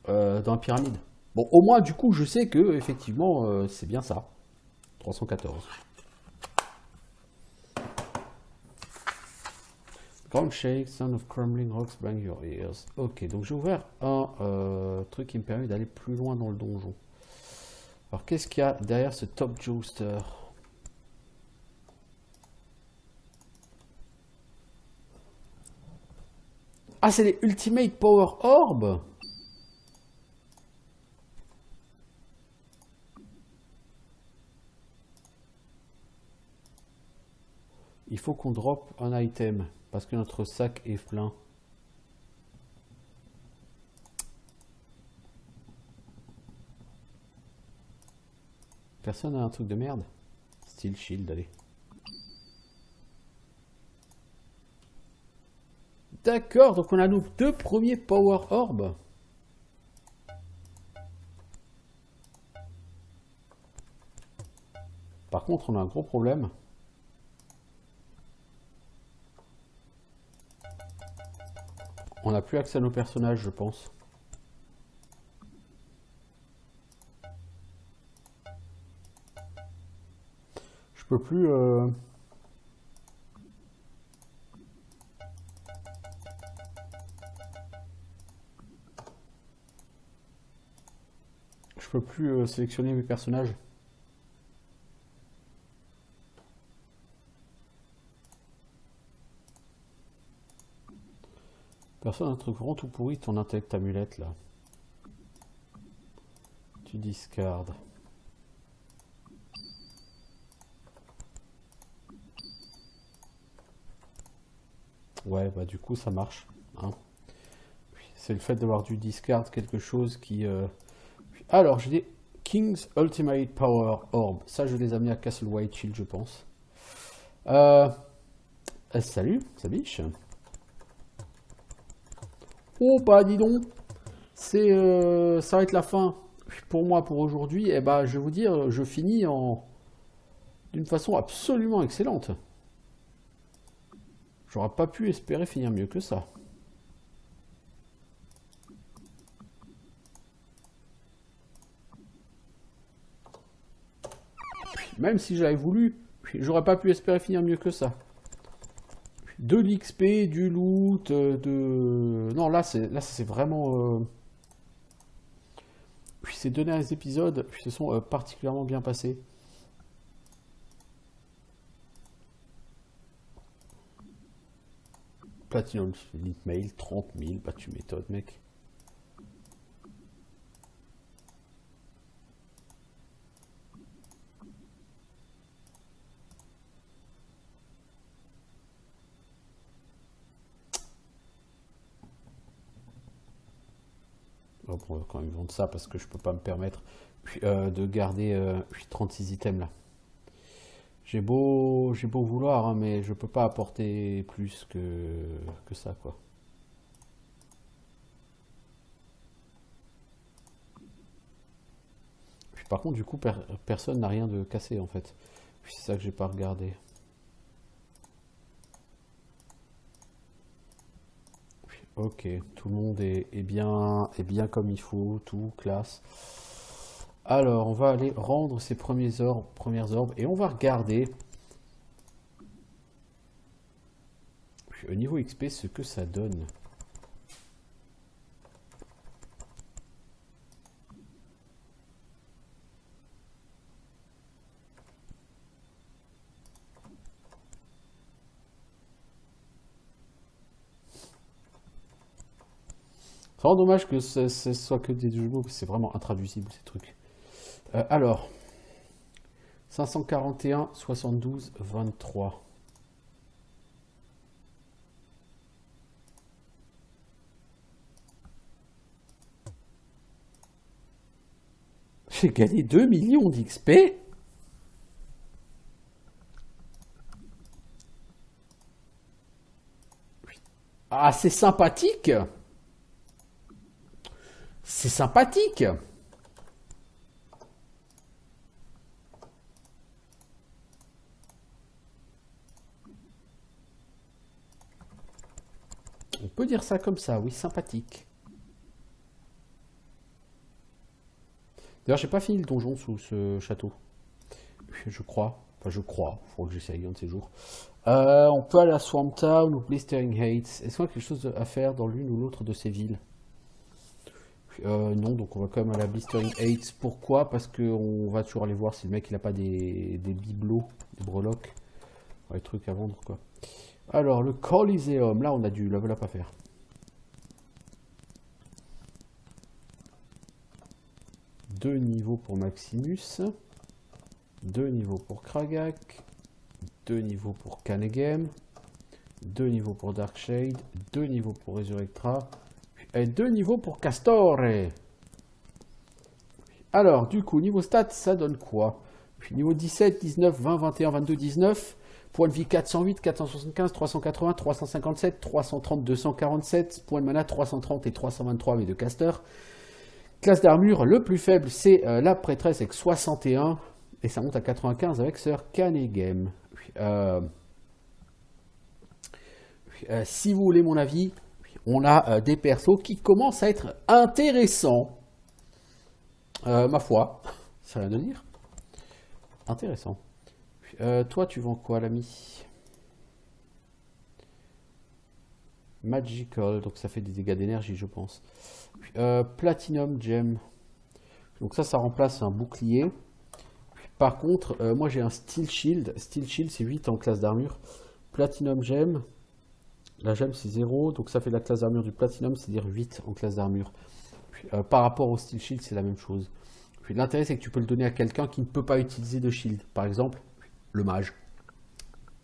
dans la pyramide. Bon, au moins, du coup, je sais que, effectivement, c'est bien ça. 314. Ground shake, sound of crumbling rocks bang your ears. Ok, donc j'ai ouvert un truc qui me permet d'aller plus loin dans le donjon. Alors qu'est-ce qu'il y a derrière ce top jouster? Ah, c'est les Ultimate Power Orb. Il faut qu'on drop un item parce que notre sac est plein. Personne n'a un truc de merde? Steel Shield, allez. D'accord, donc on a nos 2 premiers Power Orb. Par contre, on a un gros problème. On n'a plus accès à nos personnages, je pense. Je peux plus... Je peux plus sélectionner mes personnages. Personne un truc vraiment tout pourri, ton intellect amulette là. Tu discardes. Ouais, bah du coup ça marche. Hein. C'est le fait d'avoir du discard quelque chose qui... Alors, j'ai des King's Ultimate Power Orb. Ça, je les ai amenés à Castle White-Shield, je pense. Salut, ça biche. Oh, bah dis donc. Ça va être la fin pour moi pour aujourd'hui. Et bah, je vais vous dire, je finis d'une façon absolument excellente. J'aurais pas pu espérer finir mieux que ça. Même si j'avais voulu, j'aurais pas pu espérer finir mieux que ça. De l'XP, du loot, de... Non, là, c'est vraiment... Ces derniers épisodes se sont particulièrement bien passés. Platinum Mail, 30 000, bah tu m'étonnes, mec. Bon, on va quand même vendre ça parce que je peux pas me permettre de garder 36 items là. J'ai beau vouloir, hein, mais je peux pas apporter plus que ça, quoi. Puis, par contre, du coup, personne n'a rien de cassé en fait. C'est ça que j'ai pas regardé. Ok, tout le monde est bien comme il faut, tout classe. Alors, on va aller rendre ces premières orbes et on va regarder au niveau XP ce que ça donne. C'est vraiment dommage que ce soit que des jeux mots, c'est vraiment intraduisible ces trucs. Alors, 541, 72, 23. J'ai gagné 2 millions d'XP. Ah, c'est sympathique. C'est sympathique. On peut dire ça comme ça, oui, sympathique. D'ailleurs, j'ai pas fini le donjon sous ce château. Je crois. Enfin, je crois. Il faudra que j'essaye un de ces jours. On peut aller à Swamp Town ou Blistering Heights. Est-ce qu'on a quelque chose à faire dans l'une ou l'autre de ces villes? Non, donc on va quand même aller à Blistering Heights. Pourquoi? Parce qu'on va toujours aller voir si le mec il a pas des bibelots, des breloques. Ouais, des trucs à vendre, quoi. Alors, le Coliseum. Là, on a du level up à faire. Deux niveaux pour Maximus. 2 niveaux pour Kragak. 2 niveaux pour Kanegem. 2 niveaux pour Darkshade. 2 niveaux pour Resurrectra. Et 2 niveaux pour Castore. Alors, du coup, niveau stats, ça donne quoi? Niveau 17, 19, 20, 21, 22, 19. Point de vie 408, 475, 380, 357, 330, 247. Point de mana 330 et 323 mais de caster. Classe d'armure, le plus faible, c'est la prêtresse avec 61. Et ça monte à 95 avec Sir Kanegem. Si vous voulez mon avis, on a des persos qui commencent à être intéressants. Ma foi, c'est rien de dire. Intéressant. Toi, tu vends quoi, l'ami? Magical, donc ça fait des dégâts d'énergie, je pense. Platinum Gem. Donc ça remplace un bouclier. Par contre, moi j'ai un Steel Shield. Steel Shield, c'est 8 en classe d'armure. Platinum Gem. La gemme c'est 0, donc ça fait la classe d'armure du platinum, c'est-à-dire 8 en classe d'armure. Par rapport au steel shield, c'est la même chose. Puis l'intérêt c'est que tu peux le donner à quelqu'un qui ne peut pas utiliser de shield. Par exemple, le mage.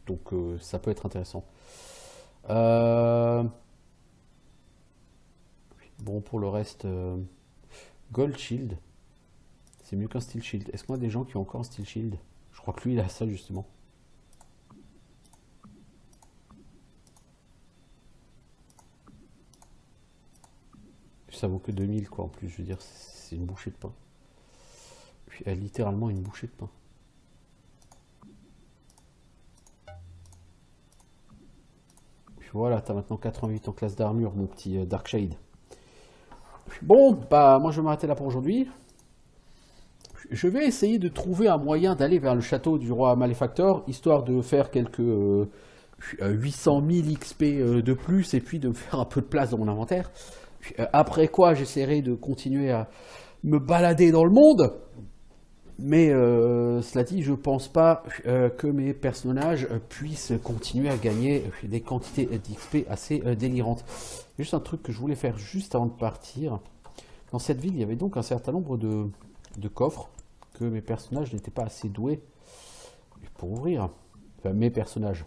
Donc ça peut être intéressant. Bon, pour le reste, Gold Shield, c'est mieux qu'un Steel Shield. Est-ce qu'on a des gens qui ont encore un Steel Shield? Je crois que lui, il a ça justement. Ça vaut que 2000 quoi en plus, je veux dire, c'est une bouchée de pain. Puis littéralement une bouchée de pain. Puis voilà, t'as maintenant 88 en classe d'armure, mon petit Darkshade. Bon, bah moi je vais m'arrêter là pour aujourd'hui. Je vais essayer de trouver un moyen d'aller vers le château du roi Maléfactor, histoire de faire quelques 800 000 XP de plus, et puis de me faire un peu de place dans mon inventaire. Après quoi, j'essaierai de continuer à me balader dans le monde. Mais cela dit, je pense pas que mes personnages puissent continuer à gagner des quantités d'XP assez délirantes. Juste un truc que je voulais faire juste avant de partir. Dans cette ville, il y avait donc un certain nombre de coffres que mes personnages n'étaient pas assez doués pour ouvrir. Enfin, mes personnages.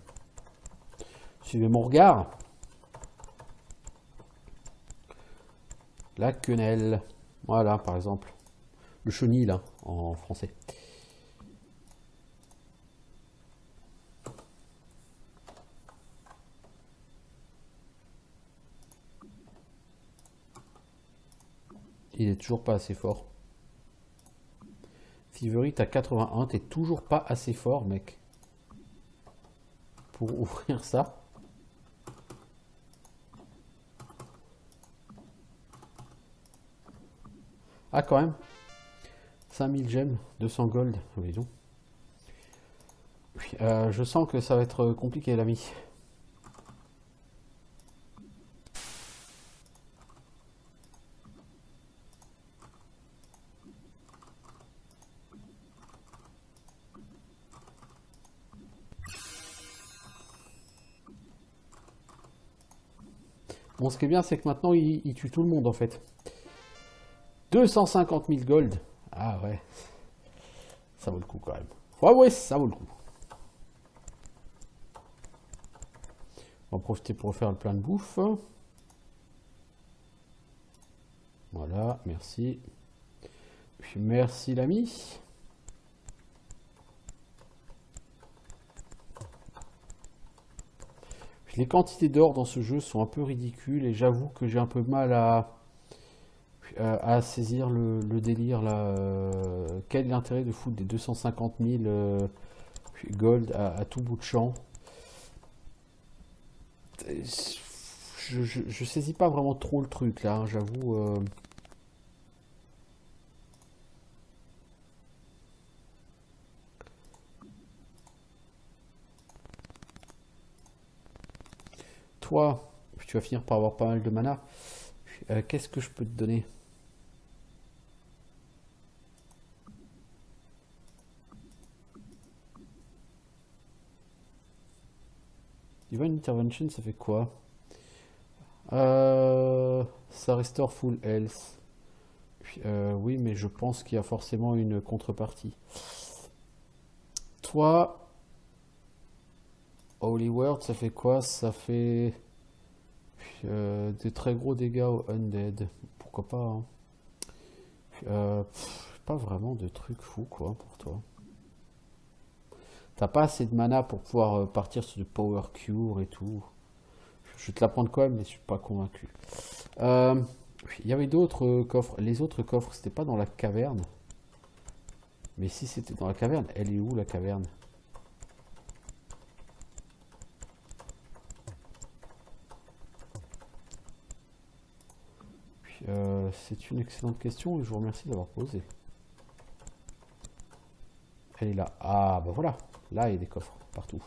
Suivez mon regard. La quenelle. Voilà, par exemple. Le chenil, là, en français. Il est toujours pas assez fort. Thievery, t'as 81, t'es toujours pas assez fort, mec. Pour ouvrir ça. Ah, quand même. 5000 gemmes, 200 gold. Oui, donc. Je sens que ça va être compliqué, l'ami. Bon, ce qui est bien, c'est que maintenant, il tue tout le monde, en fait. 250 000 gold. Ah ouais. Ça vaut le coup, quand même. Ouais, ouais, ça vaut le coup. On va profiter pour faire le plein de bouffe. Voilà, merci. Puis merci, l'ami. Les quantités d'or dans ce jeu sont un peu ridicules et j'avoue que j'ai un peu mal à saisir le délire là. Quel est l'intérêt de foutre des 250 000 gold à tout bout de champ? Je saisis pas vraiment trop le truc là, hein, j'avoue. Toi, tu vas finir par avoir pas mal de mana. Qu'est-ce que je peux te donner? Divine Intervention, ça fait quoi? Ça restaure full health. Oui, mais je pense qu'il y a forcément une contrepartie. Toi, Holy Word, ça fait quoi? Ça fait des très gros dégâts aux Undead. Pourquoi pas, hein. Pas vraiment de trucs fous, quoi, pour toi. T'as pas assez de mana pour pouvoir partir sur du Power Cure et tout. Je vais te la prendre quand même, mais je suis pas convaincu. Il y avait d'autres coffres. Les autres coffres, c'était pas dans la caverne. Mais si c'était dans la caverne, elle est où la caverne? C'est une excellente question et je vous remercie d'avoir posé. Elle est là. Ah, bah voilà. Là, il y a des coffres partout.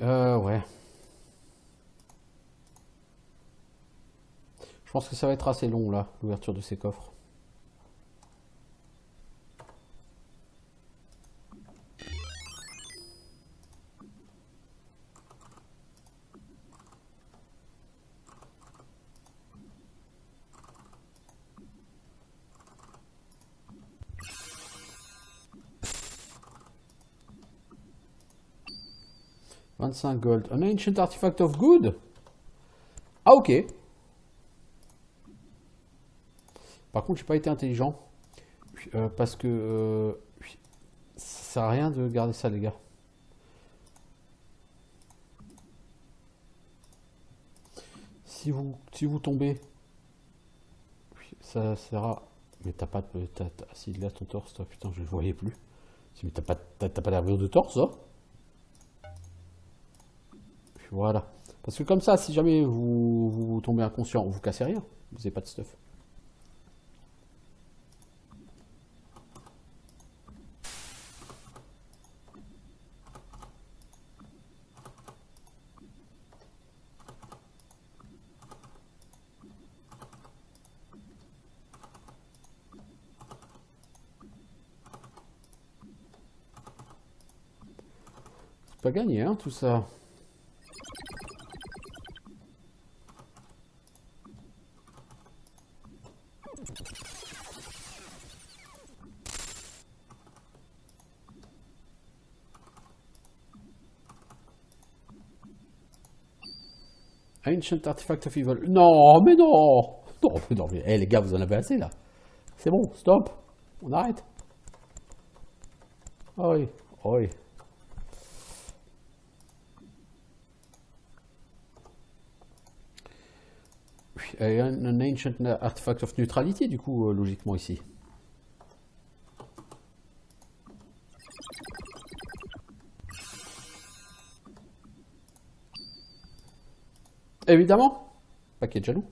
Ouais. Je pense que ça va être assez long là, l'ouverture de ces coffres. « 25 gold. An ancient artifact of good. » Ah ok. Par contre, j'ai pas été intelligent. Parce que ça sert à rien de garder ça, les gars. Si vous tombez, ça sera. Mais t'as pas de. Si là ton torse, toi, putain, je le voyais plus. Mais t'as pas d'armure de torse, hein. Voilà. Parce que comme ça, si jamais vous tombez inconscient, vous cassez rien. Vous n'avez pas de stuff. C'est pas gagné, hein, tout ça. Ancient Artifact of Evil. Non, mais non. Non, mais non, mais les gars, vous en avez assez, là. C'est bon, stop. On arrête. Ah oui, ah oui. Un Ancient Artifact of Neutrality, du coup, logiquement, ici. Évidemment. Paquet de jaloux.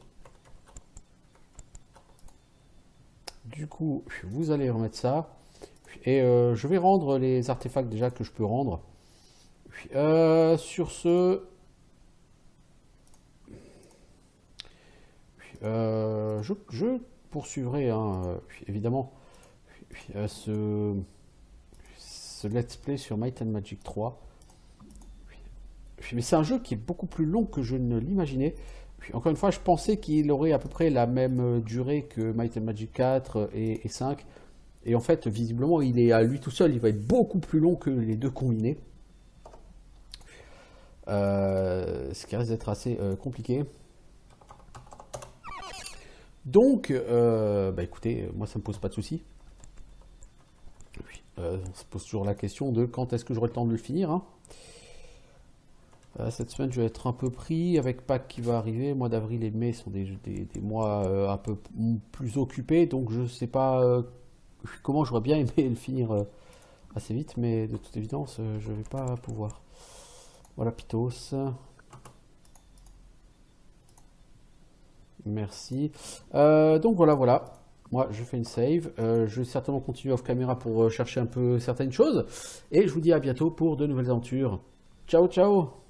Du coup, vous allez remettre ça. Et je vais rendre les artefacts déjà que je peux rendre. Sur ce... je poursuivrai, hein, évidemment, ce let's play sur Might and Magic 3. Mais c'est un jeu qui est beaucoup plus long que je ne l'imaginais. Encore une fois, je pensais qu'il aurait à peu près la même durée que Might and Magic 4 et 5. Et en fait, visiblement, il est à lui tout seul. Il va être beaucoup plus long que les deux combinés. Ce qui risque d'être assez compliqué. Donc, bah écoutez, moi ça me pose pas de soucis. On se pose toujours la question de quand est-ce que j'aurai le temps de le finir. Hein. Cette semaine, je vais être un peu pris avec Pâques qui va arriver. Mois d'avril et de mai sont des mois un peu plus occupés, donc je sais pas comment j'aurais bien aimé le finir assez vite, mais de toute évidence, je vais pas pouvoir. Voilà, Pitos. Merci. Donc voilà. Moi, je fais une save. Je vais certainement continuer off caméra pour chercher un peu certaines choses. Et je vous dis à bientôt pour de nouvelles aventures. Ciao, ciao!